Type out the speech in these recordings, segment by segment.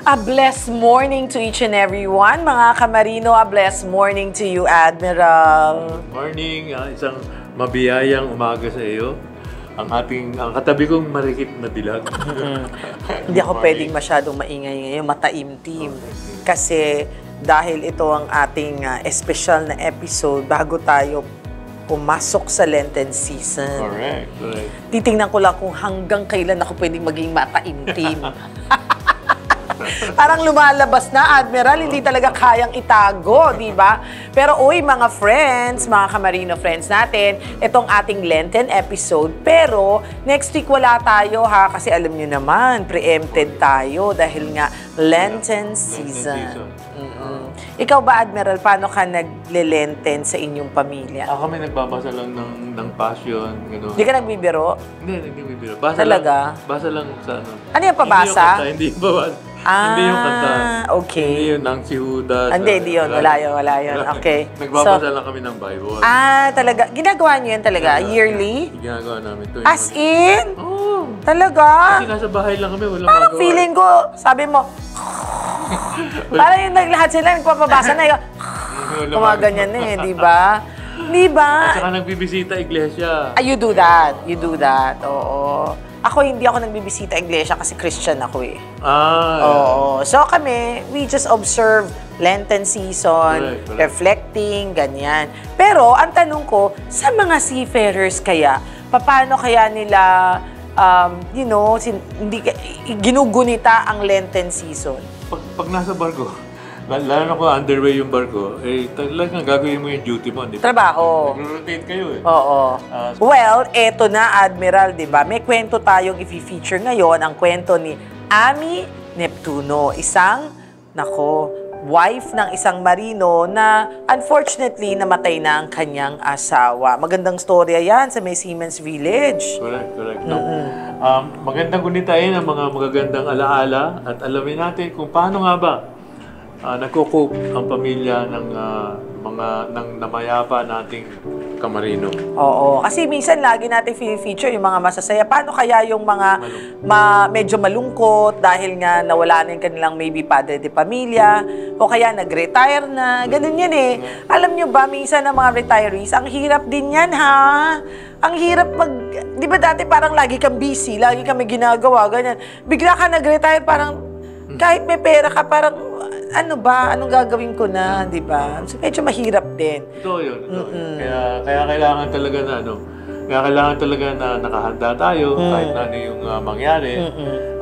A blessed morning to each and every one. Mga kamarino, a blessed morning to you, Admiral. Morning, isang mabiyayang umaga sa iyo. Ang katabi kong marikit na dilag. Hindi ako pwedeng masyadong maingay ngayon, mataimtim. Kasi dahil ito ang ating espesyal na episode bago tayo pumasok sa Lenten season. Correct. Titingnan ko lang kung hanggang kailan ako pwedeng maging mataimtim. Parang lumalabas na, Admiral, hindi talaga kayang itago, di ba? Pero uy, mga friends, mga Kamarino friends natin, itong ating Lenten episode. Pero next week wala tayo ha, kasi alam nyo naman, preempted tayo dahil nga Lenten season. Ikaw ba, Admiral, paano ka nagle-Lenten sa inyong pamilya? Kami nagbabasa lang ng passion, gano'n. Hindi ka nagbibiro? Hindi nagbibiro. Basa talaga? Basa lang sa ano. Ano yung pabasa? Hindi yung pabasa. Hindi yung kanta. Okay. Hindi yung nang si Judas. Hindi yun. Wala yun. Okay. Nagbabasa lang kami ng Bible. Talaga. Ginagawa niyo yan talaga? Yearly? Ginagawa namin. As in? Oo. Talaga? Kasi nasa bahay lang kami. Walang Parang magawa. feeling ko, sabi mo, parang yung lahat sila nagpapabasa na yung kumaganyan na di ba? Di ba? At saka nagbibisita iglesia. You do that. You do that. Oo. Ako, hindi ako nagbibisita iglesia kasi Christian ako eh. Oo. So kami, we just observe Lenten season, Correct. reflecting, ganyan. Pero, ang tanong ko, sa mga seafarers kaya, paano kaya nila, ginugunita ang Lenten season? Pag nasa barko, lalo na kung underway yung barko, talagang gagawin mo yung duty mo, di ba? Trabaho. Nag-rotate kayo eh. Oo. Well, eto na, Admiral, di ba? May kwento tayong i-feature ngayon, ang kwento ni Ami Neptuno, isang, wife ng isang marino na unfortunately namatay na ang kanyang asawa. Magandang storya yan sa may Siemens Village. Correct. No? Magandang gunitain ang mga magagandang alaala at alamin natin kung paano nga ba nagko-cope ang pamilya ng namayapa nating kamarino. Oo, kasi minsan lagi natin feature yung mga masasaya. Paano kaya yung mga medyo malungkot dahil nga nawala na yung kanilang maybe padre de pamilya o kaya nag-retire na. Ganun yan eh. Alam nyo ba, minsan ng mga retirees, ang hirap din yan ha. Ang hirap di ba dati parang lagi kang busy, lagi kang may ginagawa, ganyan. Bigla ka nag-retire, parang kahit may pera ka, parang anong gagawin ko na, di ba? So, medyo mahirap din. Ito yun. Kaya kailangan talaga kailangan talaga na nakahanda tayo kahit na ano yung mangyari.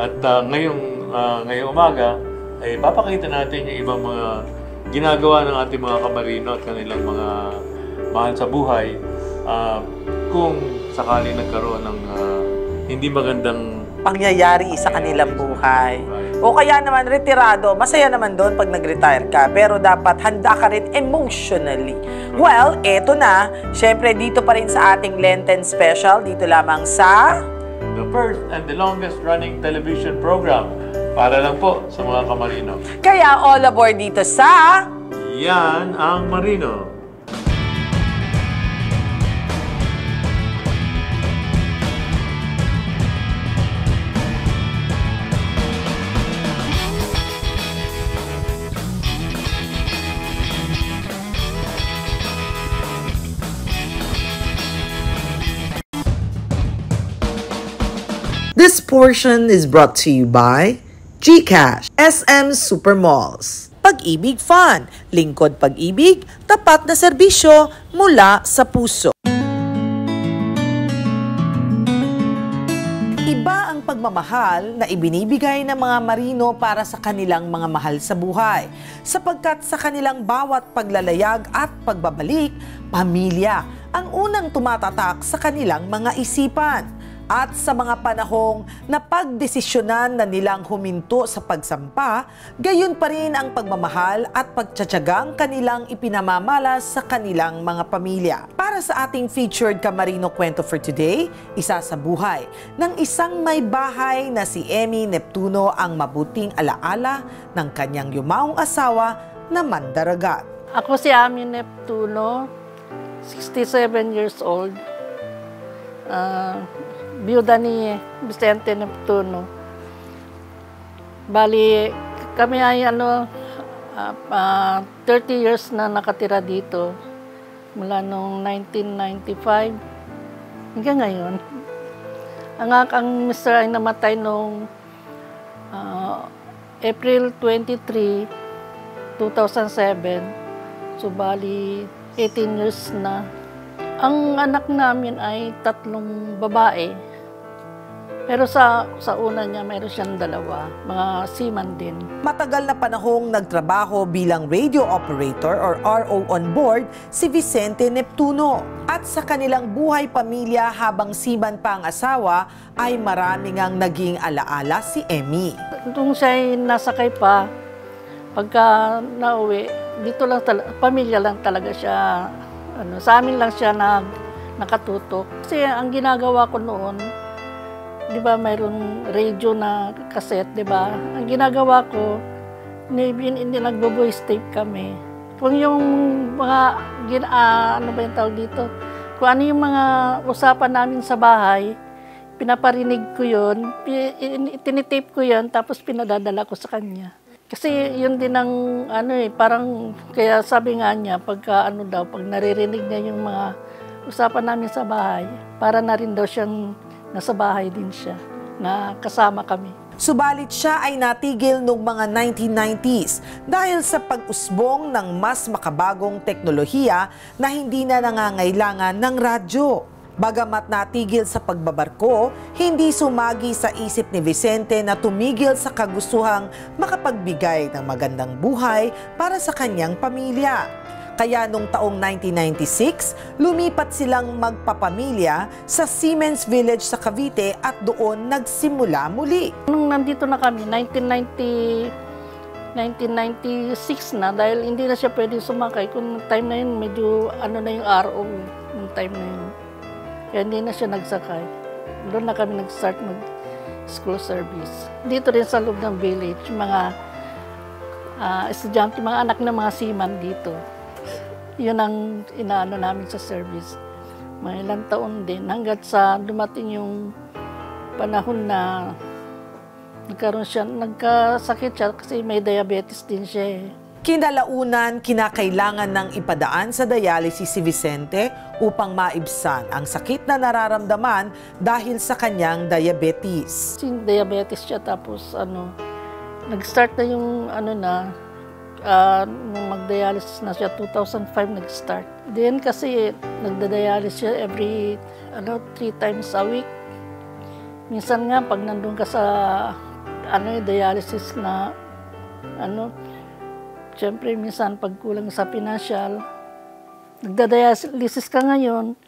At ngayong umaga, ay papakita natin yung ibang mga ginagawa ng ating mga kamarino at kanilang mga mahal sa buhay kung sakali nagkaroon ng hindi magandang pangyayari sa kanilang buhay. O kaya naman, retirado, masaya naman doon pag nag-retire ka, pero dapat handa ka rin emotionally. Well, eto na, syempre dito pa rin sa ating Lenten special, dito lamang sa the first and the longest running television program para lang po sa mga kamarino. Kaya all aboard dito sa Yan ang Marino. This portion is brought to you by GCash, SM Supermalls, Pag-ibig Fun, lingkod pag-ibig, tapat na serbisyo mula sa puso. Iba ang pagmamahal na ibinibigay ng mga marino para sa kanilang mga mahal sa buhay, sapagkat sa kanilang bawat paglalayag at pagbabalik, pamilya ang unang tumatatak sa kanilang mga isipan. At sa mga panahong napagdesisyonan na nilang huminto sa pagsampa, gayon pa rin ang pagmamahal at pagtsatsagang kanilang ipinamamalas sa kanilang mga pamilya. Para sa ating featured Kamarino kwento for today, isa sa buhay ng isang may bahay na si Emmy Neptuno ang mabuting alaala ng kanyang yumaong asawa na mandaragat. Ako si Emmy Neptuno, 67 years old. Biyuda ni Vicente Neptuno. Bali, Kami ay 30 years na nakatira dito. Mula noong 1995 hanggang ngayon. Ang mister ay namatay noong April 23, 2007. So, bali 18 years na. Ang anak namin ay 3 babae. Pero sa una niya, mayroon siyang 2, mga seaman din. Matagal na panahong nagtrabaho bilang radio operator or RO on board si Vicente Neptuno. At sa kanilang buhay pamilya habang seaman pa ang asawa, ay maraming ang naging alaala si Emmy. Nung siya ay nasakay pa, pagka nauwi, dito lang pamilya lang talaga siya. Sa amin lang siya nakatutok. Kasi ang ginagawa ko noon, di ba mayroon radio na cassette, di ba? Ang ginagawa ko, hindi nagbo-voice tape kami. Kung yung mga, ano ba yung tawag dito? Kung ano yung mga usapan namin sa bahay, pinaparinig ko yun, tinitape ko yun, tapos pinadadala ko sa kanya. Kasi yun din ang, parang, kaya sabi nga niya, pag naririnig niya yung mga usapan namin sa bahay, para na rin daw siyang nasa bahay din siya, na kasama kami. Subalit siya ay natigil noong mga 1990s dahil sa pag-usbong ng mas makabagong teknolohiya na hindi na nangangailangan ng radyo. Bagamat natigil sa pagbabarko, hindi sumagi sa isip ni Vicente na tumigil sa kagustuhang makapagbigay ng magandang buhay para sa kanyang pamilya. Kaya noong taong 1996, lumipat silang magpapamilya sa Siemens Village sa Cavite at doon nagsimula muli. Nung nandito na kami, 1996 na, dahil hindi na siya pwede sumakay. Kung time na yun, medyo na yung RO, yung time na yun. Kaya hindi na siya nagsakay. Doon na kami nag-start mag-school service. Dito rin sa loob ng village, mga estudyante, mga anak ng mga seaman dito. Yun ang inaano namin sa service. Mga ilang taon din, hanggat sa dumating yung panahon na nagkasakit siya kasi may diabetes din siya eh. Kinalaunan, kinakailangan ng ipadaan sa dialysis si Vicente upang maibsan ang sakit na nararamdaman dahil sa kanyang diabetes. Diabetes siya, tapos nag-start na yung nung mag-dialysis na siya, 2005 nag-start. Then kasi nagda-dialysis siya every 3 times a week. Minsan nga pag nandun ka sa dialysis na siyempre minsan pag kulang sa financial, nagda-dialysis ka ngayon,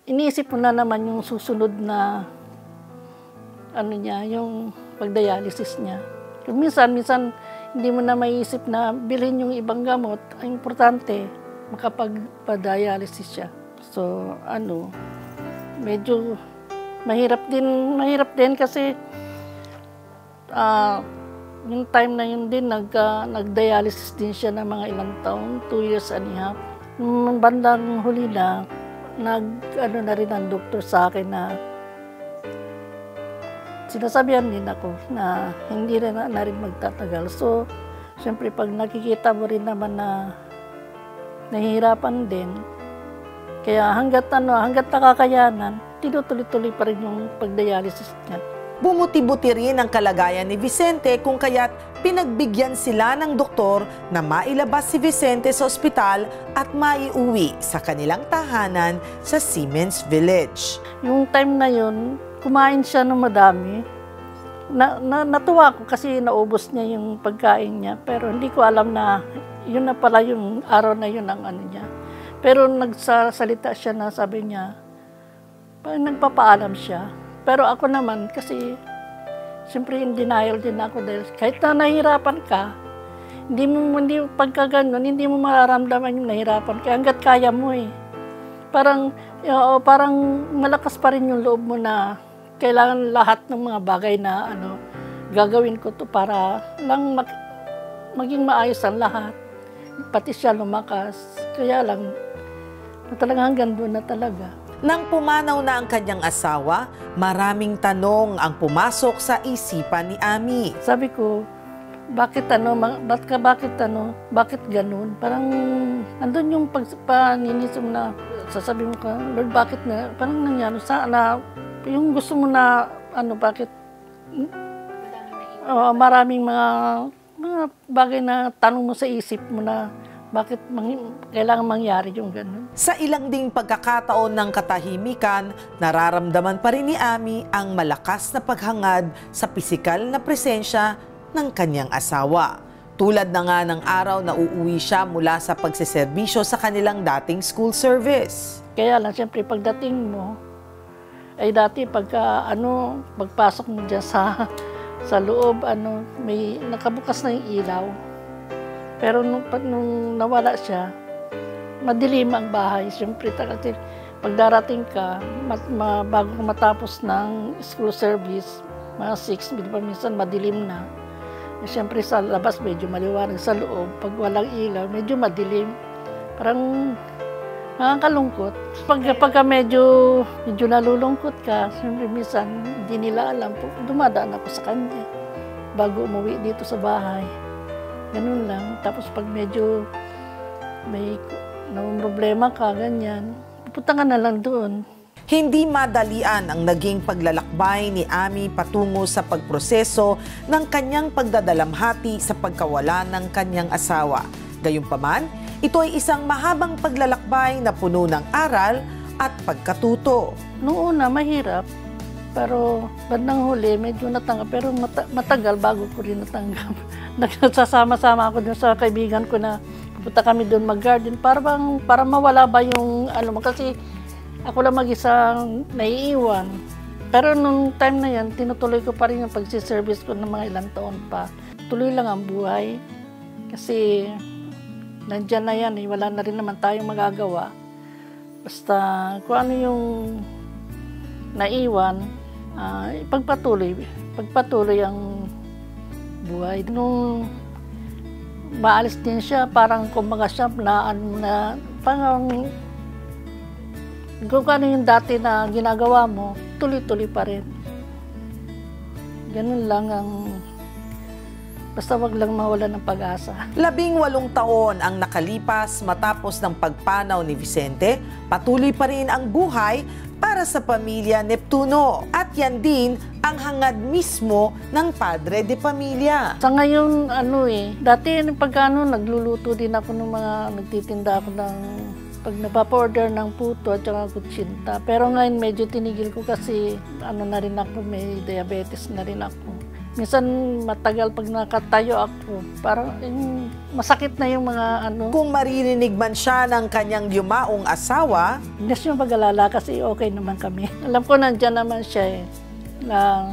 iniisip mo na naman yung susunod na yung pag-dialysis niya. Minsan hindi mo na maiisip na bilhin yung ibang gamot. Ang importante, makapag-dialysis siya. So, medyo mahirap din kasi yung time na yun din, nag-dialysis din siya ng mga ilang taon, 2 years and a half. Nung bandang huli na, na rin ang doktor sa akin na sinasabihan din ako na hindi na rin magtatagal. So, siyempre pag nakikita mo rin naman na nahihirapan din, kaya hanggat nakakayanan, tinutuloy-tuloy pa rin yung pag-dialysis niya. Bumuti-buti rin ang kalagayan ni Vicente kung kaya't pinagbigyan sila ng doktor na mailabas si Vicente sa ospital at maiuwi sa kanilang tahanan sa Siemens Village. Yung time na yun, kumain siya ng madami. Natuwa ko kasi naubos niya yung pagkain niya. Pero hindi ko alam na yun na pala yung araw na yun ang niya. Pero nagsasalita siya na sabi niya, nagpapaalam siya. Pero ako naman kasi siyempre in denial din ako dahil kahit na nahihirapan ka, hindi pagka ganun, hindi mo mararamdaman yung nahihirapan ka hanggat kaya mo eh. Parang malakas pa rin yung loob mo na kailangan lahat ng mga bagay na gagawin ko to para lang maging maayos ang lahat. Pati siya lumakas. Kaya lang, talagang hanggang doon na talaga. Nang pumanaw na ang kanyang asawa, maraming tanong ang pumasok sa isipan ni Ami. Sabi ko, bakit ganun? Parang andun yung paninisim na sasabihin mo ka, Lord, bakit na? Parang nangyari sana, yung gusto mo na, bakit? Maraming mga bagay na tanong mo sa isip mo na, bakit kailangan mangyari yung ganun? Sa ilang ding pagkakataon ng katahimikan, nararamdaman pa rin ni Ami ang malakas na paghangad sa pisikal na presensya ng kanyang asawa. Tulad na nga ng araw na uuwi siya mula sa pagseserbisyo sa kanilang dating school service. Kaya lang, siyempre, pagdating mo, ay dati pagpasok mo dyan sa loob, may nakabukas na yung ilaw. Pero nung nawala siya, madilim ang bahay. Siyempre, kasi pag darating ka, bago ka matapos ng school service, mga 6, minsan madilim na. Siyempre sa labas medyo maliwanag, sa loob, pag walang ilaw, medyo madilim. Parang nakakalungkot. Pagka medyo nalulungkot ka, siyempre minsan hindi nila alam, dumadaan ako sa kanya bago umuwi dito sa bahay. Ganun lang. Tapos pag medyo may problema ka, ganyan, pupunta ka na lang doon. Hindi madalian ang naging paglalakbay ni Ami patungo sa pagproseso ng kanyang pagdadalamhati sa pagkawala ng kanyang asawa. Gayunpaman, ito ay isang mahabang paglalakbay na puno ng aral at pagkatuto. Noong una, mahirap. Pero bandang huli, medyo natanggap. Pero matagal bago ko rin natanggap. Nagsasama-sama ako dun sa kaibigan ko na pupunta kami doon mag-garden. Para mawala ba yung kasi ako lang mag-isang naiiwan. Pero nung time na yan, tinutuloy ko pa rin yung pagsiservice ko ng mga ilang taon pa. Tuloy lang ang buhay. Kasi nandyan na yan, wala na rin naman tayong magagawa. Basta kung ano yung naiwan, pagpatuloy ang buhay. Nung maalis din siya, parang kumbaga siya parang kung ano yung dati na ginagawa mo, tuloy-tuloy pa rin. Ganun lang basta wag lang mawala ng pag-asa. 18 taon ang nakalipas matapos ng pagpanaw ni Vicente, patuloy pa rin ang buhay para sa pamilya Neptuno. At yan din ang hangad mismo ng padre de pamilya. Sa ngayon, dati nagluluto din ako ng nagtitinda ako ng pag napapa-order ng puto at saka kutsinta. Pero ngayon medyo tinigil ko kasi na rin ako, may diabetes na rin ako. Minsan matagal pag nakatayo ako, parang masakit na yung mga Kung maririnig man siya ng kanyang yumaong asawa, hindi siya mag-alala kasi okay naman kami. Alam ko nandyan naman siya na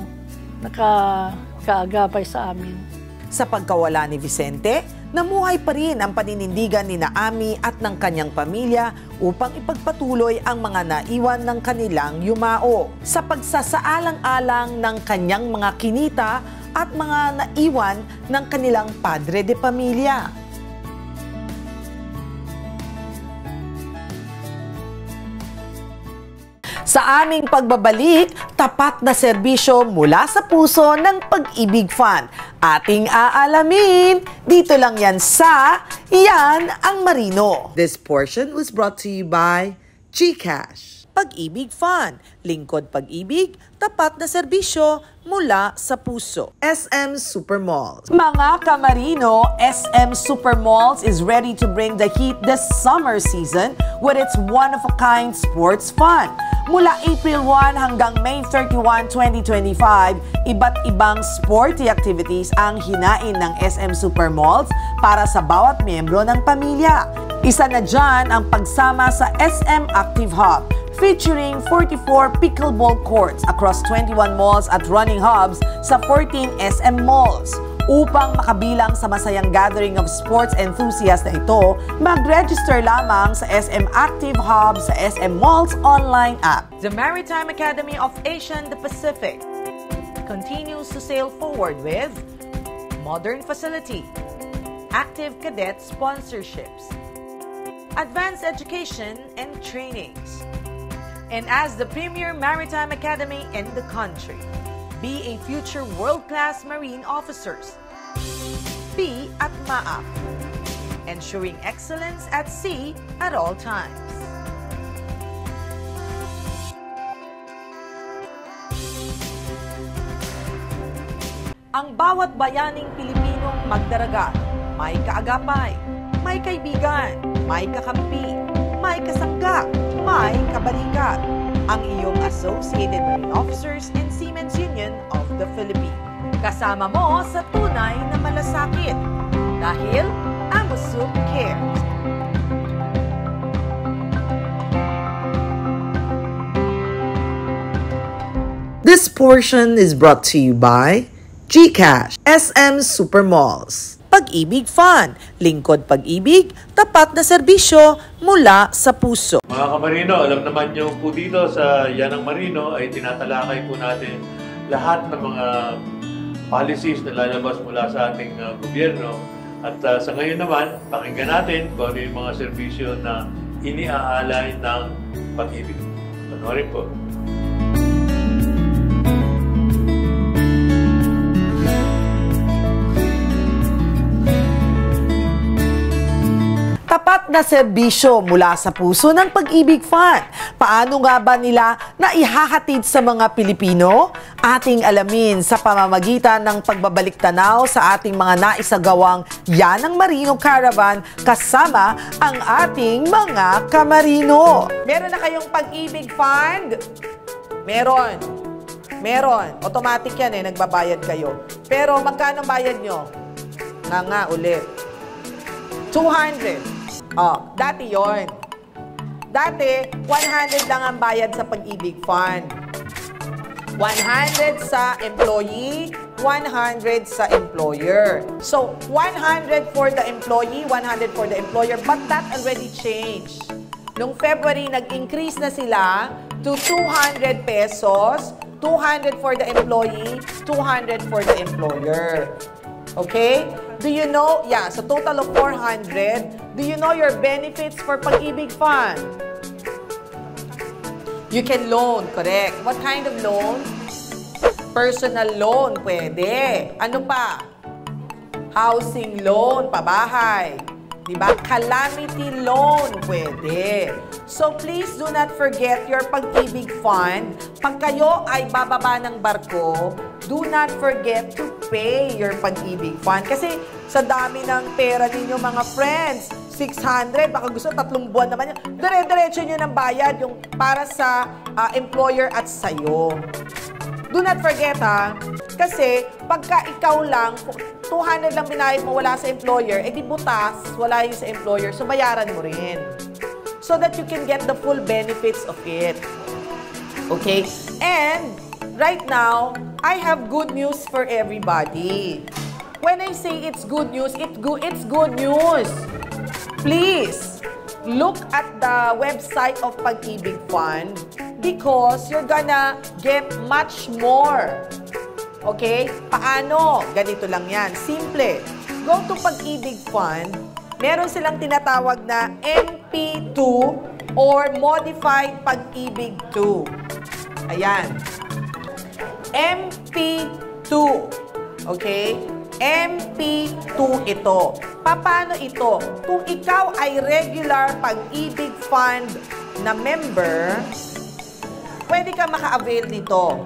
nakaagabay sa amin. Sa pagkawala ni Vicente, namuhay pa rin ang paninindigan ni Ami at ng kanyang pamilya upang ipagpatuloy ang mga naiwan ng kanilang yumao. Sa pagsasaalang-alang ng kanyang mga kinita at mga naiwan ng kanilang padre de pamilya. Sa aming pagbabalik, tapat na serbisyo mula sa puso ng Pag-ibig Fund. Ating aalamin, dito lang yan sa Yan ang Marino. This portion was brought to you by GCash. Pag-ibig Fund, lingkod pag-ibig, tapat na serbisyo mula sa puso. SM Supermalls. Mga kamarino, SM Supermalls is ready to bring the heat this summer season with its one-of-a-kind sports fun. Mula April 1 hanggang May 31, 2025, iba't ibang sporty activities ang hinain ng SM Supermalls para sa bawat miyembro ng pamilya. Isa na dyan ang pagsama sa SM Active Hub, featuring 44 pickleball courts across 21 malls at running hubs sa 14 SM malls. Upang makabilang sa masayang gathering of sports enthusiasts na ito, mag-register lamang sa SM Active Hub sa SM Malls online app. The Maritime Academy of Asia and the Pacific continues to sail forward with modern facility, active cadet sponsorships, advanced education and trainings. And as the premier maritime academy in the country, be a future world-class marine officers, P at MAAP. Ensuring excellence at sea at all times. Ang bawat bayaning Pilipinong magdaragat, may kaagapay, may kaibigan, may kakampi, may kasangga, may kabalikat. Ang iyong Associated Marine Officers and Seamen's Union of the Philippines. Kasama mo sa tunay na malasakit. Dahil AMUSUP cares. This portion is brought to you by GCash, SM Supermalls, Pag-ibig Fund, lingkod pag-ibig, tapat na serbisyo mula sa puso. Mga kamarino, alam naman nyo po dito sa Yanang Marino ay tinatalakay po natin lahat ng mga policies na lalabas mula sa ating gobyerno. At sa ngayon naman, pakinggan natin kung ano yung mga serbisyo na iniaalay ng Pag-ibig. Panoorin po. Tapat na serbisyo mula sa puso ng Pag-ibig Fund. Paano nga ba nila naihahatid sa mga Pilipino? Ating alamin sa pamamagitan ng pagbabalik tanaw sa ating mga naisagawang Yanang Marino Caravan kasama ang ating mga kamarino. Meron na kayong Pag-ibig Fund? Meron. Meron. Automatic yan nagbabayad kayo. Pero magkano bayad nyo? Nga ulit. 200. Dati yon. Dati, 100 lang ang bayad sa Pag-ibig Fund. 100 sa employee, 100 sa employer. So, 100 for the employee, 100 for the employer, but that already changed. Noong February, nag-increase na sila to 200 pesos, 200 for the employee, 200 for the employer. Okay? Do you know, so total of 400. Do you know your benefits for Pag-ibig Fund? You can loan, correct. What kind of loan? Personal loan, pwede. Ano pa? Housing loan, pabahay. Diba? Calamity loan, pwede. So please do not forget your Pag-ibig Fund. Pag kayo ay bababa ng barko, do not forget to pay your Pag-ibig Fund. Kasi sa dami ng pera ninyo mga friends, 600, baka gusto 3 buwan naman yan. Dire-diretso nyo ng bayad yung para sa employer at sa'yo. Do not forget kasi pagka ikaw lang, 200 lang binayad mo wala sa employer, di butas, wala yung sa employer, so bayaran mo rin. So that you can get the full benefits of it. Okay? And right now, I have good news for everybody. When I say it's good news, it's good news. Please, look at the website of Pag-ibig Fund because you're gonna get much more. Okay? Paano? Ganito lang yan. Simple. Go to Pag-ibig Fund. Meron silang tinatawag na MP2 or Modified Pag-ibig 2. Ayan. MP2. Okay? MP2 ito. Paano ito? Kung ikaw ay regular Pag-ibig Fund na member, pwede ka maka-avail nito.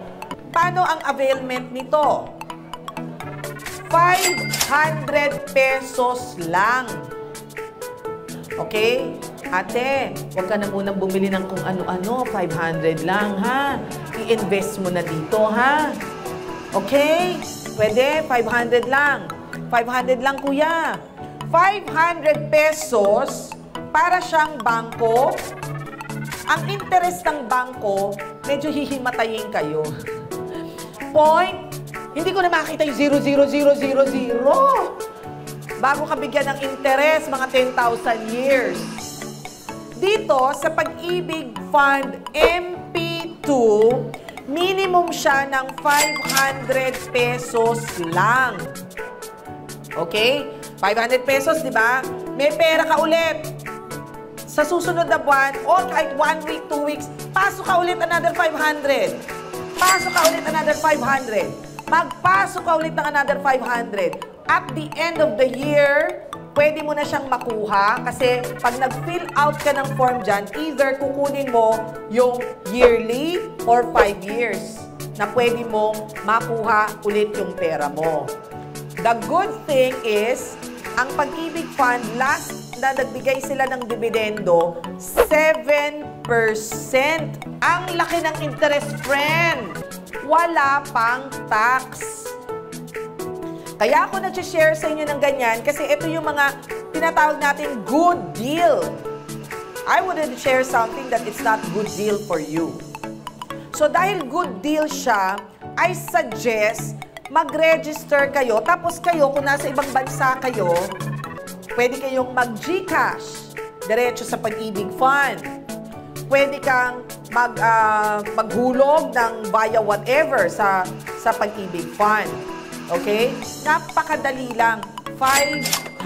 Paano ang availment nito? 500 pesos lang. Okay? Ate, huwag ka na munang bumili ng kung ano-ano. 500 lang, ha? I-invest mo na dito, ha? Okay? Pwede? 500 lang. 500 lang, kuya. 500 pesos para siyang bangko. Ang interest ng bangko, medyo hihimatayin kayo. Hindi ko na makita yung 0,0000. Bago ka bigyan ng interest, mga 10,000 years. Dito, sa Pag-ibig Fund MP2, minimum siya ng 500 pesos lang. Okay? 500 pesos, di ba? May pera ka ulit. Sa susunod na buwan, o kahit 1 week, 2 weeks, pasok ka ulit another 500. Pasok ka ulit another 500. Magpasok ka ulit ng another 500. At the end of the year, pwede mo na siyang makuha kasi pag nag-fill out ka ng form dyan, either kukunin mo yung yearly or 5 years na pwede mong makuha ulit yung pera mo. The good thing is, ang Pag-ibig Fund, last na nagbigay sila ng dividendo, 7%. Ang laki ng interest, friend. Wala pang tax. Kaya ako nag-share sa inyo ng ganyan kasi ito yung mga tinatawag natin good deal. I wouldn't share something that it's not good deal for you. So dahil good deal siya, I suggest mag-register kayo. Tapos kayo, kung nasa ibang bansa kayo, pwede kayong mag-GCash diretso sa Pag-ibig Fund. Pwede kang maghulog ng via whatever sa Pag-ibig Fund. Okay? Napakadali lang. 500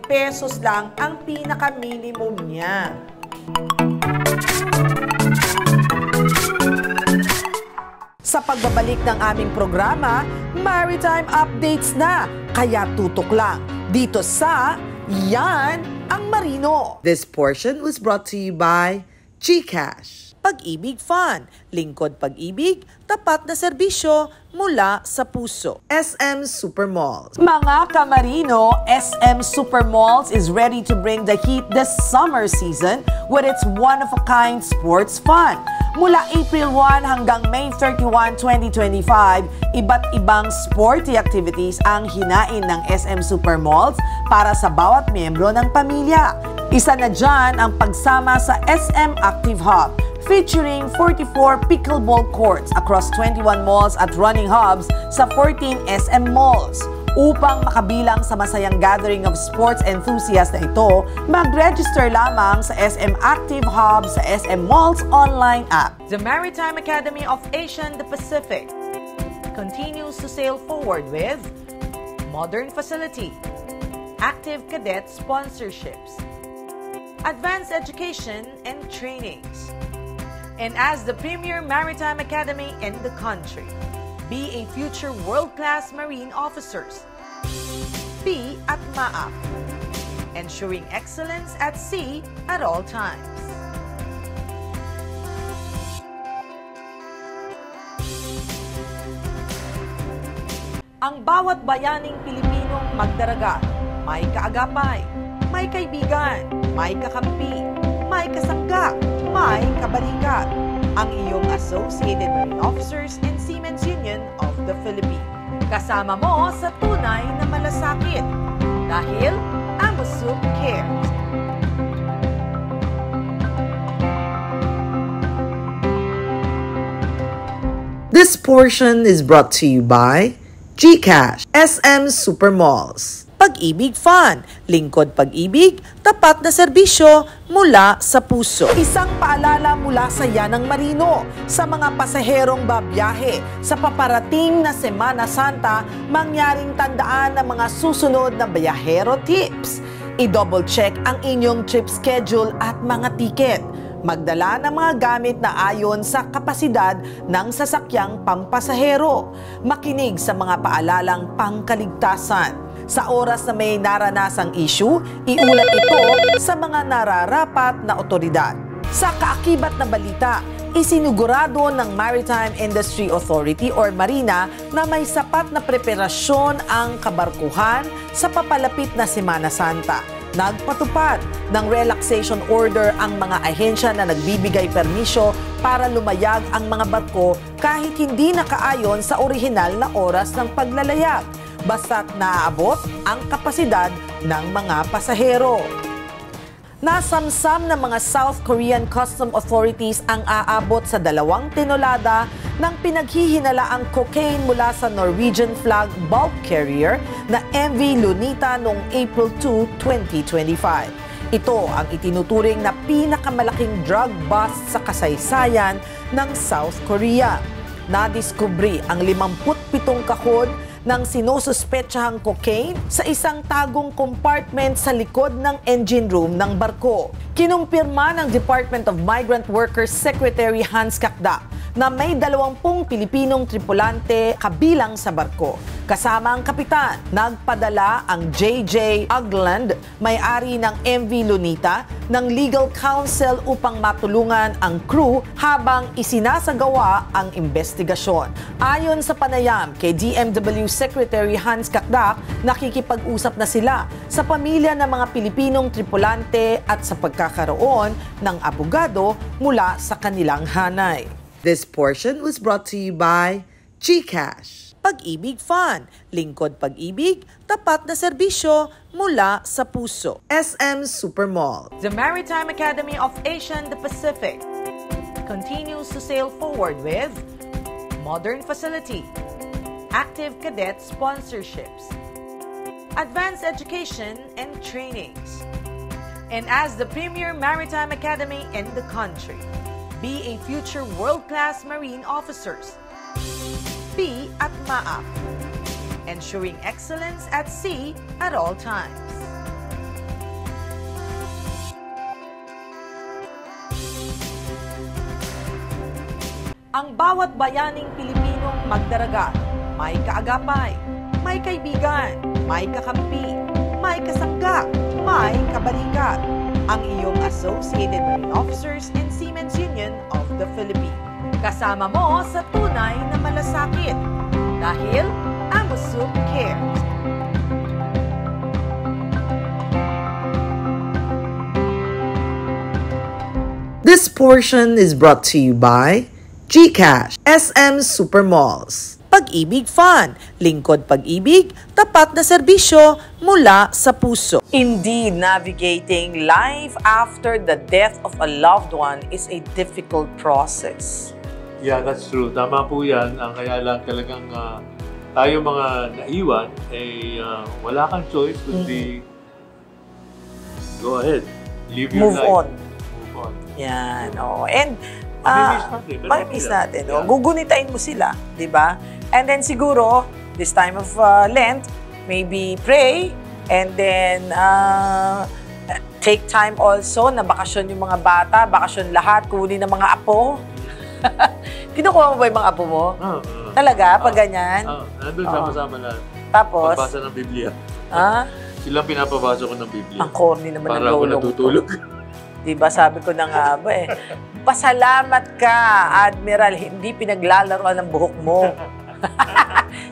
pesos lang ang pinaka-minimum niya. Sa pagbabalik ng aming programa, Maritime Updates na. Kaya tutok lang dito sa Yan ang Marino. This portion was brought to you by GCash. Pag-ibig Fund, lingkod pag-ibig, tapat na serbisyo mula sa puso. SM Supermalls. Mga kamarino, SM Supermalls is ready to bring the heat this summer season with its one-of-a-kind sports fun. Mula April 1 hanggang May 31, 2025, iba't ibang sporty activities ang hinain ng SM Supermalls para sa bawat miyembro ng pamilya. Isa na dyan ang pagsama sa SM Active Hub, featuring 44 pickleball courts across 21 malls at running hubs sa 14 SM malls. Upang makabilang sa masayang gathering of sports enthusiasts na ito, mag-register lamang sa SM Active Hub sa SM Malls online app. The Maritime Academy of Asia and the Pacific continues to sail forward with modern facility, active cadet sponsorships, advanced education and trainings. And as the premier maritime academy in the country, be a future world-class marine officers. Be at MAAP, ensuring excellence at sea at all times. Ang bawat bayaning Pilipinong magdaragat, may kaagapay, may kaibigan, may kakampi, may kasangga, may kabalikat. Ang iyong Associated Marine Officers and Seamen's Union of the Philippines. Kasama mo sa tunay na malasakit dahil AMUSUP cares. This portion is brought to you by GCash, SM Supermalls. Pag-ibig Fund, lingkod pag-ibig, tapat na serbisyo mula sa puso. Isang paalala mula sa Yan ang Marino sa mga pasaherong babiyahe sa paparating na Semana Santa, mangyaring tandaan ng mga susunod na bayahero tips. I-double check ang inyong trip schedule at mga tiket. Magdala ng mga gamit na ayon sa kapasidad ng sasakyang pampasahero. Makinig sa mga paalalang pangkaligtasan. Sa oras na may naranasang issue, iulat ito sa mga nararapat na otoridad. Sa kaakibat na balita, isinigurado ng Maritime Industry Authority or Marina na may sapat na preparasyon ang kabarkuhan sa papalapit na Semana Santa. Nagpatupad ng relaxation order ang mga ahensya na nagbibigay permisyo para lumayag ang mga barko kahit hindi nakaayon sa orihinal na oras ng paglalayag, basta't naaabot ang kapasidad ng mga pasahero. Nasamsam ng mga South Korean Custom Authorities ang aabot sa 2 tonelada ng pinaghihinalaang cocaine mula sa Norwegian flag bulk carrier na MV Lunita noong April 2, 2025. Ito ang itinuturing na pinakamalaking drug bust sa kasaysayan ng South Korea. Nadiskubre ang 57 kahon ng sinususpetsahang cocaine sa isang tagong compartment sa likod ng engine room ng barko. Kinumpirma ng Department of Migrant Workers Secretary Hans Kakda na may 20 Pilipinong tripulante kabilang sa barko. Kasama ang kapitan, nagpadala ang J.J. Ugland, may-ari ng MV Lunita, ng legal counsel upang matulungan ang crew habang isinasagawa ang investigasyon. Ayon sa panayam kay DMW Secretary Hans Kakdak, nakikipag-usap na sila sa pamilya ng mga Pilipinong tripulante at sa pagkakaroon ng abogado mula sa kanilang hanay. This portion was brought to you by GCash. Pag-ibig Fund, lingkod pag-ibig, tapat na serbisyo mula sa puso. SM Supermall. The Maritime Academy of Asia and the Pacific continues to sail forward with modern facility, active cadet sponsorships, advanced education and trainings. And as the premier maritime academy in the country, be a future world-class marine officers. Be at MAAP, ensuring excellence at sea at all times. Ang bawat bayaning Pilipinong magdaragat, may kaagapay, may kaibigan, may kakampi, may kasangga, may kabalikat. Ang iyong Associated Marine Officers and Seamen's Union of the Philippines. Kasama mo sa tunay na malasakit dahil AMUSUP cares. This portion is brought to you by GCash, SM Supermalls. Pag-ibig Fund, lingkod pag-ibig, tapat na serbisyo mula sa puso. Indeed, navigating life after the death of a loved one is a difficult process. Yeah, that's true. Tama po yan. Ang kaya lang talagang tayo mga naiwan, wala kang choice kundi go ahead. Live your Move life. on. Move on. Yan, oo. And, Mamimiss natin. no? Gugunitain mo sila, di ba? And then siguro, this time of Lent, maybe pray, and then take time also na bakasyon yung mga bata, bakasyon lahat, kunin ng mga apo. Kinukuha mo ba yung mga apo mo? Talaga? Pag ganyan? Nandun sama-sama lahat. Tapos? Pagbasa ng Biblia. Silang pinapabasa ko ng Biblia. Ang corny naman ng para ako lolong natutulog. Diba, sabi ko na nga ba pasalamat ka, Admiral, hindi pinaglalaroan ng buhok mo.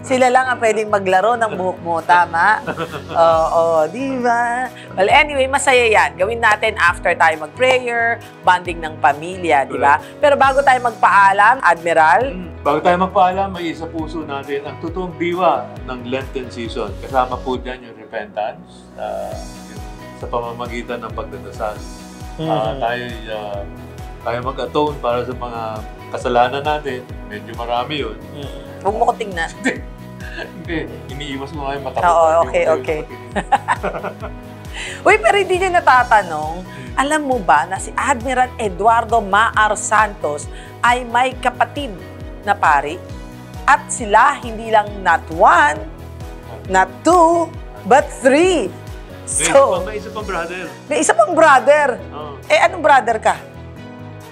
Sila lang ang pwedeng maglaro ng buhok mo, tama? Oo, diba? Well, anyway, masaya yan. Gawin natin after tayo mag-prayer, bonding ng pamilya, diba? Pero bago tayo magpaalam, Admiral, bago tayo magpaalam, may isa puso natin ang totoong diwa ng Lenten season. Kasama po dyan yung repentance, sa pamamagitan ng pagdadasal. Tayo mag-atone para sa mga kasalanan natin. Medyo marami yun. huwag mo ko tingnan. Hindi, iniiwas mo nga yung mata. Oo, okay. Uy, pero hindi niya natatanong, alam mo ba na si Admiral Eduardo Maar Santos ay may kapatid na pari? At sila hindi lang not one, not two, but three. So, may isa pang brother. May isa pang brother. Anong brother ka?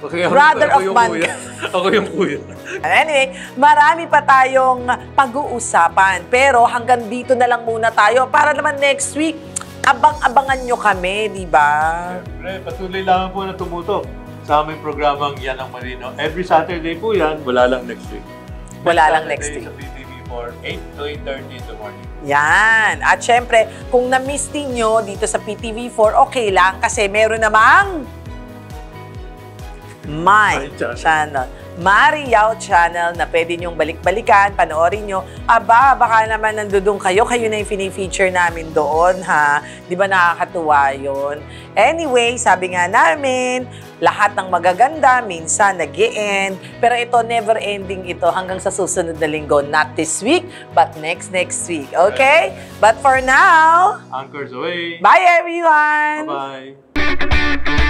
Okay, Brother of man. Ako yung kuya. Anyway, marami pa tayong pag-uusapan. Pero hanggang dito na lang muna tayo para naman next week, abang-abangan nyo kami, di ba? Siyempre, patuloy lang po na tumutok sa aming programang Yan ang Marino. Every Saturday po yan, wala lang next week. Wala lang next week. Sa PTV4, 8 to 8:30 in the morning. Yan. At syempre, kung na-miss nyo dito sa PTV4, okay lang kasi meron namang My Channel. Mariyaw Channel na pwede nyong balik-balikan, panoorin nyo. Aba, baka naman nandudong kayo na yung fini-feature namin doon, ha? Di ba nakakatuwa yun? Anyway, sabi nga namin, lahat ng magaganda, minsan nag-e-end. Pero ito, never-ending ito hanggang sa susunod na linggo. Not this week, but next week. Okay? But for now, Anchors away. bye everyone! Bye-bye.